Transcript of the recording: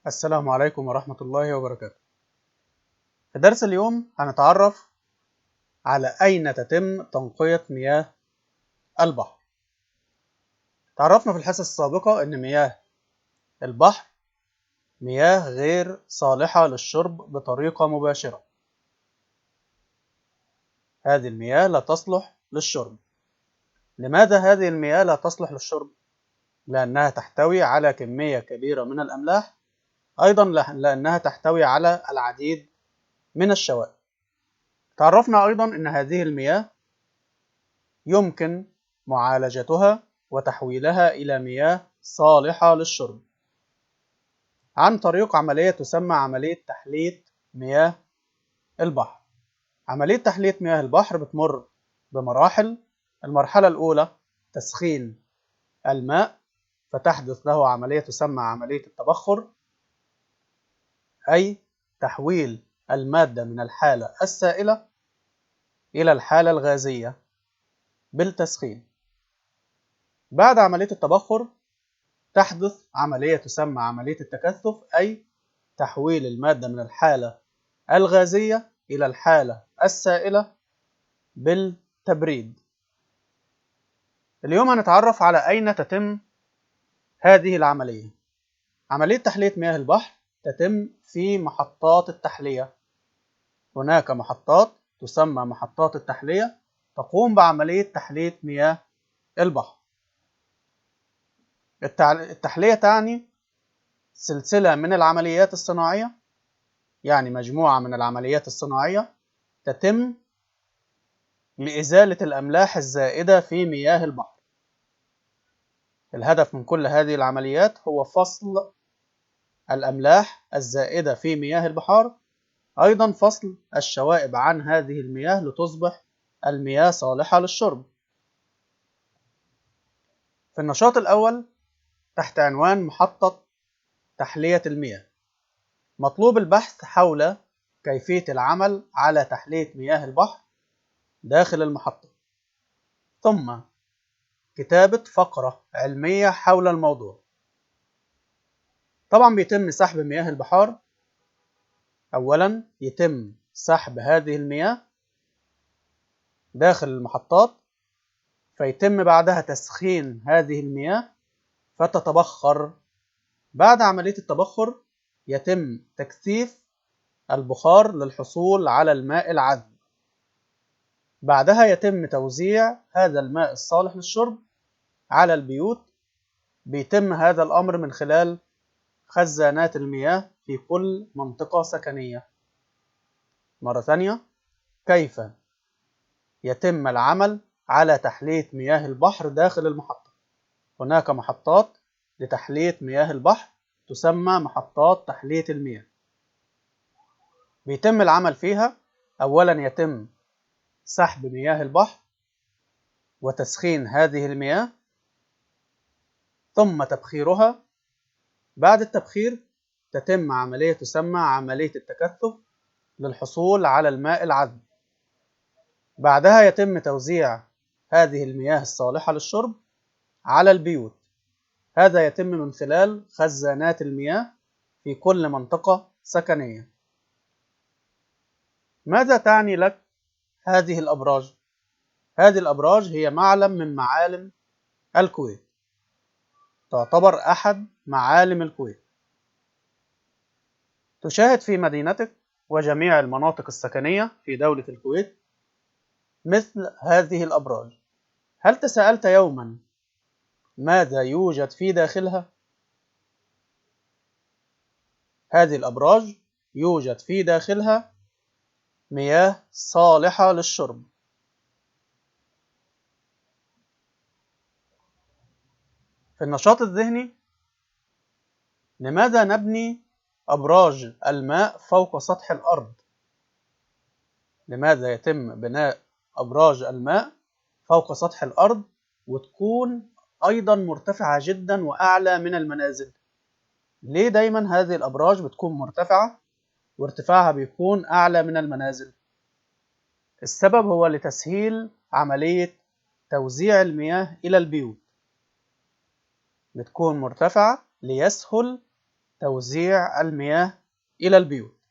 السلام عليكم ورحمة الله وبركاته. في درس اليوم هنتعرف على أين تتم تنقية مياه البحر. تعرفنا في الحصة السابقة أن مياه البحر مياه غير صالحة للشرب بطريقة مباشرة. هذه المياه لا تصلح للشرب. لماذا هذه المياه لا تصلح للشرب؟ لأنها تحتوي على كمية كبيرة من الأملاح، أيضا لأنها تحتوي على العديد من الشوائب. تعرفنا أيضا أن هذه المياه يمكن معالجتها وتحويلها إلى مياه صالحة للشرب عن طريق عملية تسمى عملية تحلية مياه البحر. عملية تحلية مياه البحر بتمر بمراحل. المرحلة الأولى تسخين الماء، فتحدث له عملية تسمى عملية التبخر، أي تحويل المادة من الحالة السائلة إلى الحالة الغازية بالتسخين. بعد عملية التبخر تحدث عملية تسمى عملية التكثف، أي تحويل المادة من الحالة الغازية إلى الحالة السائلة بالتبريد. اليوم هنتعرف على أين تتم هذه العملية. عملية تحلية مياه البحر تتم في محطات التحلية. هناك محطات تسمى محطات التحلية تقوم بعملية تحلية مياه البحر. التحلية تعني سلسلة من العمليات الصناعية، يعني مجموعة من العمليات الصناعية تتم لإزالة الأملاح الزائدة في مياه البحر. الهدف من كل هذه العمليات هو فصل الأملاح الزائدة في مياه البحار، أيضا فصل الشوائب عن هذه المياه لتصبح المياه صالحة للشرب. في النشاط الأول تحت عنوان محطة تحلية المياه، مطلوب البحث حول كيفية العمل على تحلية مياه البحر داخل المحطة، ثم كتابة فقرة علمية حول الموضوع. طبعا بيتم سحب مياه البحار. أولا يتم سحب هذه المياه داخل المحطات، فيتم بعدها تسخين هذه المياه فتتبخر. بعد عملية التبخر يتم تكثيف البخار للحصول على الماء العذب. بعدها يتم توزيع هذا الماء الصالح للشرب على البيوت. بيتم هذا الأمر من خلال خزانات المياه في كل منطقة سكنية. مرة ثانية، كيف يتم العمل على تحلية مياه البحر داخل المحطة؟ هناك محطات لتحلية مياه البحر تسمى محطات تحلية المياه. بيتم العمل فيها. أولا يتم سحب مياه البحر وتسخين هذه المياه، ثم تبخيرها. بعد التبخير تتم عملية تسمى عملية التكثف للحصول على الماء العذب. بعدها يتم توزيع هذه المياه الصالحة للشرب على البيوت. هذا يتم من خلال خزانات المياه في كل منطقة سكنية. ماذا تعني لك هذه الأبراج؟ هذه الأبراج هي معلم من معالم الكويت، تعتبر أحد معالم الكويت. تشاهد في مدينتك وجميع المناطق السكنية في دولة الكويت مثل هذه الأبراج. هل تساءلت يوما ماذا يوجد في داخلها؟ هذه الأبراج يوجد في داخلها مياه صالحة للشرب. في النشاط الذهني، لماذا نبني أبراج الماء فوق سطح الأرض؟ لماذا يتم بناء أبراج الماء فوق سطح الأرض وتكون أيضا مرتفعة جدا وأعلى من المنازل؟ ليه دايما هذه الأبراج بتكون مرتفعة وارتفاعها بيكون أعلى من المنازل؟ السبب هو لتسهيل عملية توزيع المياه إلى البيوت. بتكون مرتفعة ليسهل توزيع المياه إلى البيوت.